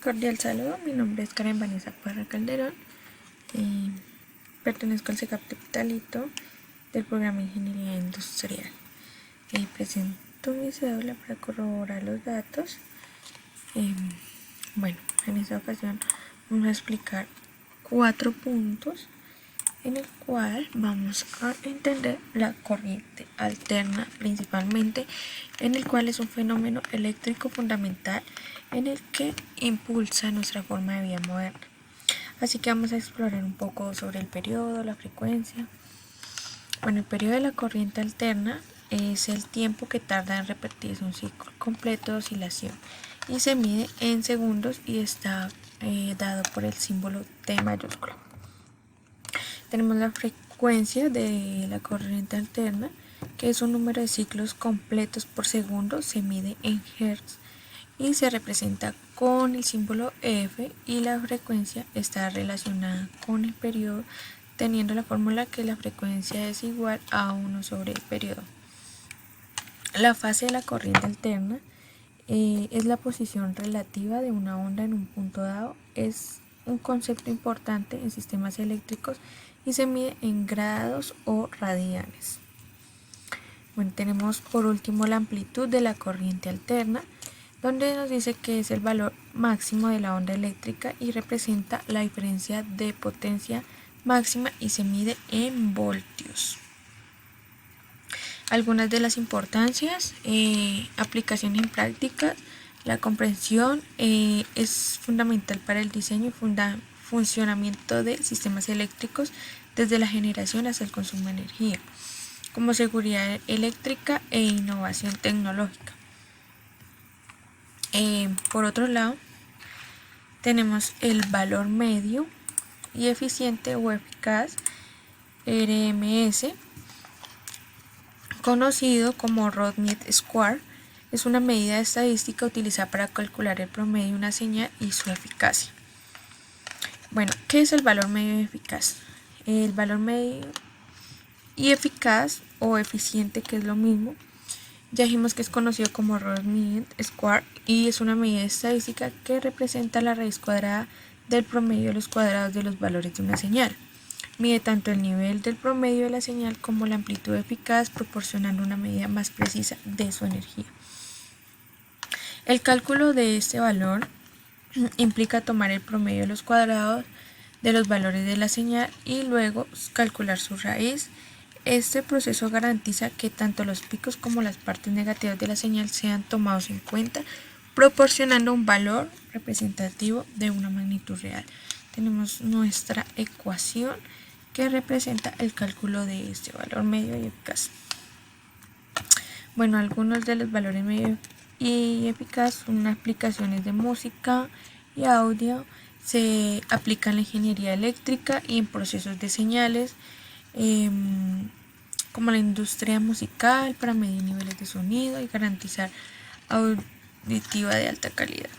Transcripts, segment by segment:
Cordial saludo, mi nombre es Karen Vanessa Parra Calderón y pertenezco al CECAP Capitalito del programa Ingeniería Industrial. Presento mi cédula para corroborar los datos. En esta ocasión vamos a explicar 4 puntos en el cual vamos a entender la corriente alterna, principalmente en el cual es un fenómeno eléctrico fundamental en el que impulsa nuestra forma de vida moderna. Así que vamos a explorar un poco sobre el periodo, la frecuencia. El periodo de la corriente alterna es el tiempo que tarda en repetirse un ciclo completo de oscilación y se mide en segundos y está dado por el símbolo T mayúsculo. Tenemos la frecuencia de la corriente alterna, que es un número de ciclos completos por segundo, se mide en Hz y se representa con el símbolo F, y la frecuencia está relacionada con el periodo, teniendo la fórmula que la frecuencia es igual a 1 sobre el periodo. La fase de la corriente alterna es la posición relativa de una onda en un punto dado. Es un concepto importante en sistemas eléctricos y se mide en grados o radianes. Tenemos por último la amplitud de la corriente alterna, donde nos dice que es el valor máximo de la onda eléctrica y representa la diferencia de potencia máxima y se mide en voltios. Algunas de las importancias, aplicaciones en prácticas. La comprensión es fundamental para el diseño y funcionamiento de sistemas eléctricos desde la generación hasta el consumo de energía, como seguridad eléctrica e innovación tecnológica. Por otro lado, tenemos el valor medio y eficiente o eficaz, RMS, conocido como Rod-Mead Square. Es una medida estadística utilizada para calcular el promedio de una señal y su eficacia. ¿Qué es el valor medio y eficaz? El valor medio y eficaz o eficiente, que es lo mismo, ya dijimos que es conocido como Rod-Mead Square y es una medida estadística que representa la raíz cuadrada del promedio de los cuadrados de los valores de una señal. Mide tanto el nivel del promedio de la señal como la amplitud eficaz, proporcionando una medida más precisa de su energía. El cálculo de este valor implica tomar el promedio de los cuadrados de los valores de la señal y luego calcular su raíz. Este proceso garantiza que tanto los picos como las partes negativas de la señal sean tomados en cuenta, proporcionando un valor representativo de una magnitud real. Tenemos nuestra ecuación que representa el cálculo de este valor medio y eficaz. Algunos de los valores medio y eficaz son aplicaciones de música y audio, se aplica en la ingeniería eléctrica y en procesos de señales, como la industria musical, para medir niveles de sonido y garantizar auditiva de alta calidad.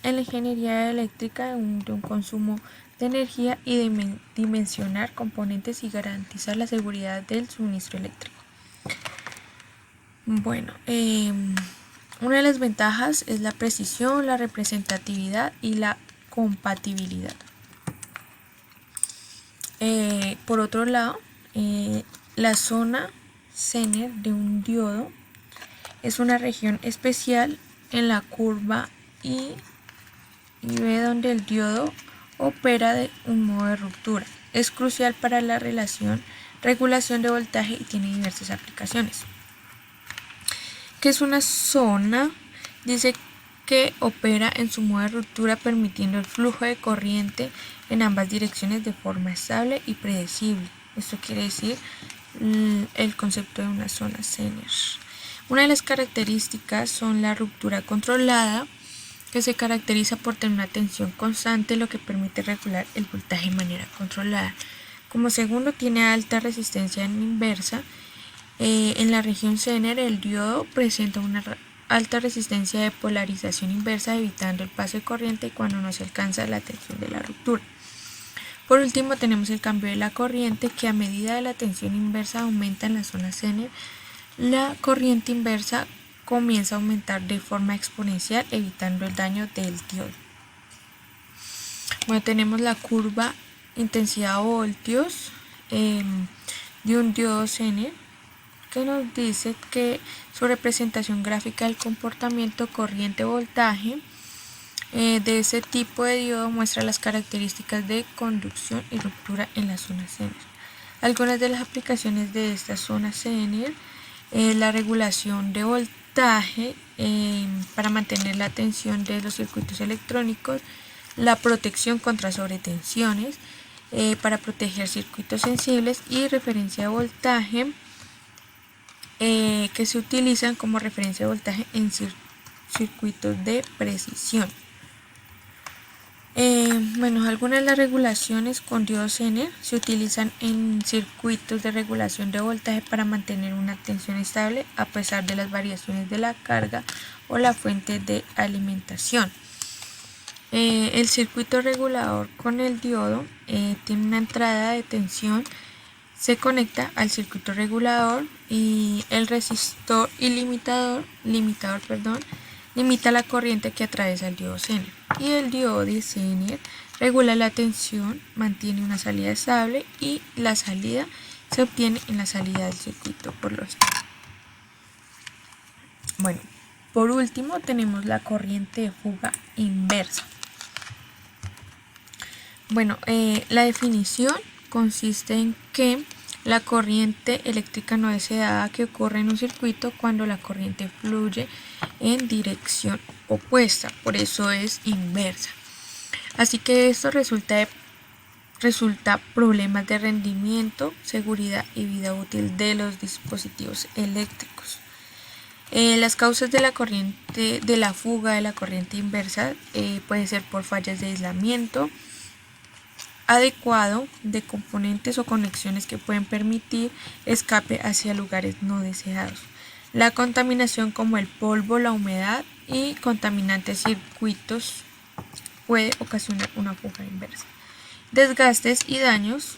En la ingeniería eléctrica, de un consumo de energía y de dimensionar componentes y garantizar la seguridad del suministro eléctrico. Una de las ventajas es la precisión, la representatividad y la compatibilidad. Por otro lado, la zona Zener de un diodo es una región especial en la curva I y B donde el diodo opera de un modo de ruptura. Es crucial para la regulación de voltaje y tiene diversas aplicaciones. ¿Qué es una zona? Dice que opera en su modo de ruptura, permitiendo el flujo de corriente en ambas direcciones de forma estable y predecible. Esto quiere decir el concepto de una zona Zener. Una de las características son la ruptura controlada, que se caracteriza por tener una tensión constante, lo que permite regular el voltaje de manera controlada. Como segundo, tiene alta resistencia en inversa. En la región Zener, el diodo presenta una alta resistencia de polarización inversa, evitando el paso de corriente cuando no se alcanza la tensión de la ruptura. Por último, tenemos el cambio de la corriente, que a medida de la tensión inversa aumenta en la zona Zener, la corriente inversa comienza a aumentar de forma exponencial, evitando el daño del diodo. Bueno, tenemos la curva intensidad voltios de un diodo Zener, que nos dice que su representación gráfica del comportamiento corriente-voltaje de ese tipo de diodo muestra las características de conducción y ruptura en la zona Zener. Algunas de las aplicaciones de esta zona Zener la regulación de voltaje para mantener la tensión de los circuitos electrónicos, la protección contra sobretensiones para proteger circuitos sensibles y referencia de voltaje que se utilizan como referencia de voltaje en circuitos de precisión. Bueno, algunas de las regulaciones con diodos Zener se utilizan en circuitos de regulación de voltaje para mantener una tensión estable a pesar de las variaciones de la carga o la fuente de alimentación. El circuito regulador con el diodo tiene una entrada de tensión, se conecta al circuito regulador y el resistor y limitador, limita la corriente que atraviesa el diodo Zener. Y el diodo de Zener regula la tensión, mantiene una salida estable y la salida se obtiene en la salida del circuito por los. Bueno, por último tenemos la corriente de fuga inversa. Bueno, la definición consiste en que la corriente eléctrica no deseada que ocurre en un circuito cuando la corriente fluye en dirección opuesta, por eso es inversa. Así que esto resulta problemas de rendimiento, seguridad y vida útil de los dispositivos eléctricos. Las causas de la corriente de la fuga de la corriente inversa pueden ser por fallas de aislamiento adecuado de componentes o conexiones que pueden permitir escape hacia lugares no deseados. La contaminación como el polvo, la humedad y contaminantes circuitos puede ocasionar una fuga inversa. Desgastes y daños,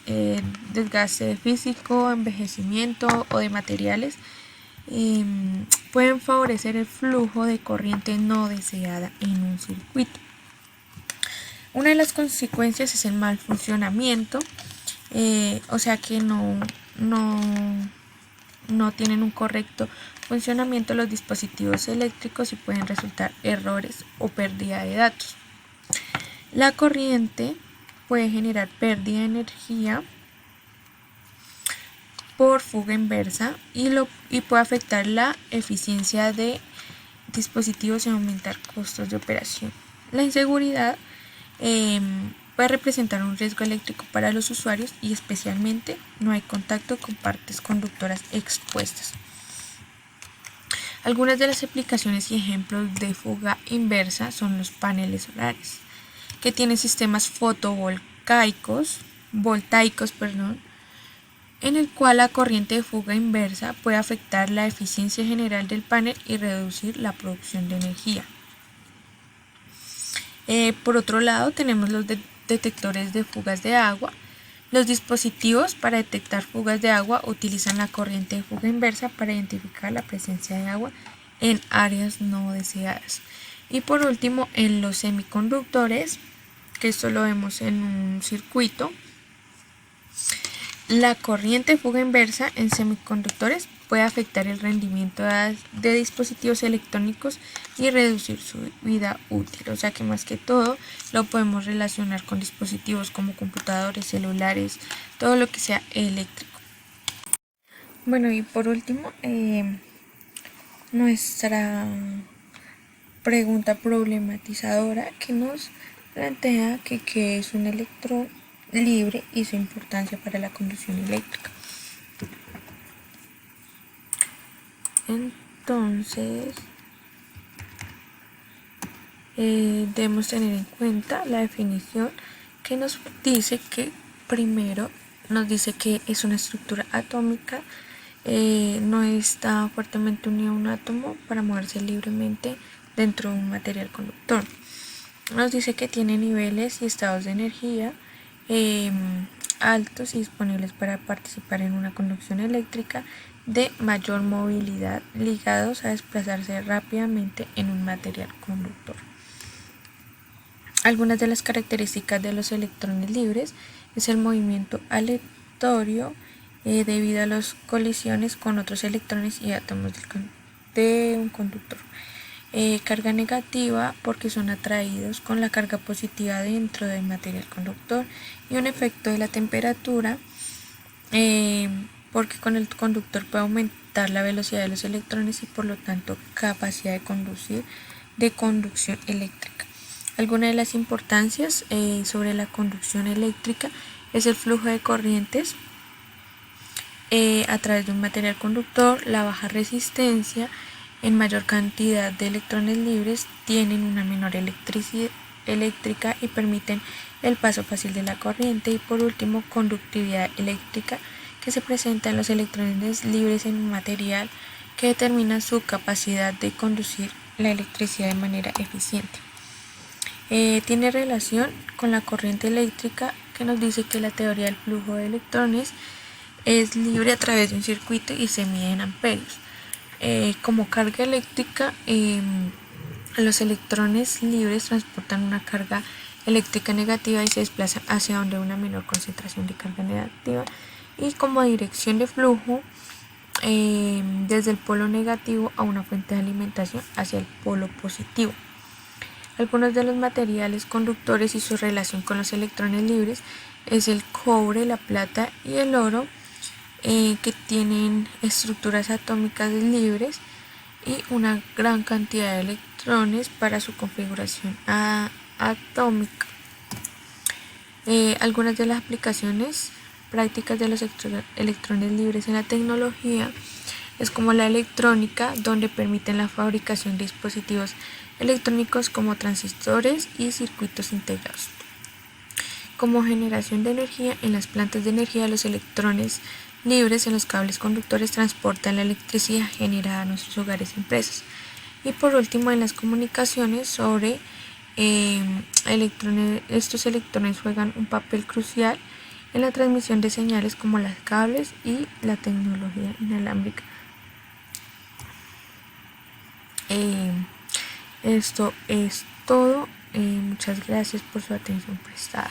desgaste físico, envejecimiento o de materiales pueden favorecer el flujo de corriente no deseada en un circuito. Una de las consecuencias es el mal funcionamiento, o sea que no tienen un correcto funcionamiento los dispositivos eléctricos y pueden resultar errores o pérdida de datos. La corriente puede generar pérdida de energía por fuga inversa y puede afectar la eficiencia de dispositivos y aumentar costos de operación. La inseguridad puede representar un riesgo eléctrico para los usuarios y especialmente no hay contacto con partes conductoras expuestas. Algunas de las aplicaciones y ejemplos de fuga inversa son los paneles solares, que tienen sistemas voltaicos, en el cual la corriente de fuga inversa puede afectar la eficiencia general del panel y reducir la producción de energía. Por otro lado, tenemos los detectores de fugas de agua. Los dispositivos para detectar fugas de agua utilizan la corriente de fuga inversa para identificar la presencia de agua en áreas no deseadas. Y por último, en los semiconductores, que esto lo vemos en un circuito, la corriente de fuga inversa en semiconductores puede afectar el rendimiento de dispositivos electrónicos y reducir su vida útil. O sea que más que todo lo podemos relacionar con dispositivos como computadores, celulares, todo lo que sea eléctrico. Bueno, y por último, nuestra pregunta problematizadora que nos plantea que qué es un electrón libre y su importancia para la conducción eléctrica. Entonces, debemos tener en cuenta la definición que nos dice que primero nos dice que es una estructura atómica, no está fuertemente unido a un átomo para moverse libremente dentro de un material conductor. Nos dice que tiene niveles y estados de energía altos y disponibles para participar en una conducción eléctrica de mayor movilidad ligados a desplazarse rápidamente en un material conductor. Algunas de las características de los electrones libres es el movimiento aleatorio debido a las colisiones con otros electrones y átomos de un conductor. Carga negativa porque son atraídos con la carga positiva dentro del material conductor, y un efecto de la temperatura porque con el conductor puede aumentar la velocidad de los electrones y por lo tanto capacidad de conducción eléctrica. Algunas de las importancias sobre la conducción eléctrica es el flujo de corrientes a través de un material conductor, la baja resistencia, en mayor cantidad de electrones libres tienen una menor eléctrica y permiten el paso fácil de la corriente, y por último conductividad eléctrica, que se presenta en los electrones libres en un material que determina su capacidad de conducir la electricidad de manera eficiente. Tiene relación con la corriente eléctrica, que nos dice que la teoría del flujo de electrones es libre a través de un circuito y se mide en amperios. Como carga eléctrica, los electrones libres transportan una carga eléctrica negativa y se desplazan hacia donde una menor concentración de carga negativa, y como dirección de flujo, desde el polo negativo a una fuente de alimentación hacia el polo positivo. Algunos de los materiales conductores y su relación con los electrones libres es el cobre, la plata y el oro, que tienen estructuras atómicas libres y una gran cantidad de electrones para su configuración atómica. Algunas de las aplicaciones prácticas de los electrones libres en la tecnología es como la electrónica, donde permiten la fabricación de dispositivos electrónicos como transistores y circuitos integrados. Como generación de energía en las plantas de energía, los electrones libres en los cables conductores transportan la electricidad generada a nuestros hogares y empresas. Y por último, en las comunicaciones sobre estos electrones juegan un papel crucial en la transmisión de señales como los cables y la tecnología inalámbrica. Esto es todo. Muchas gracias por su atención prestada.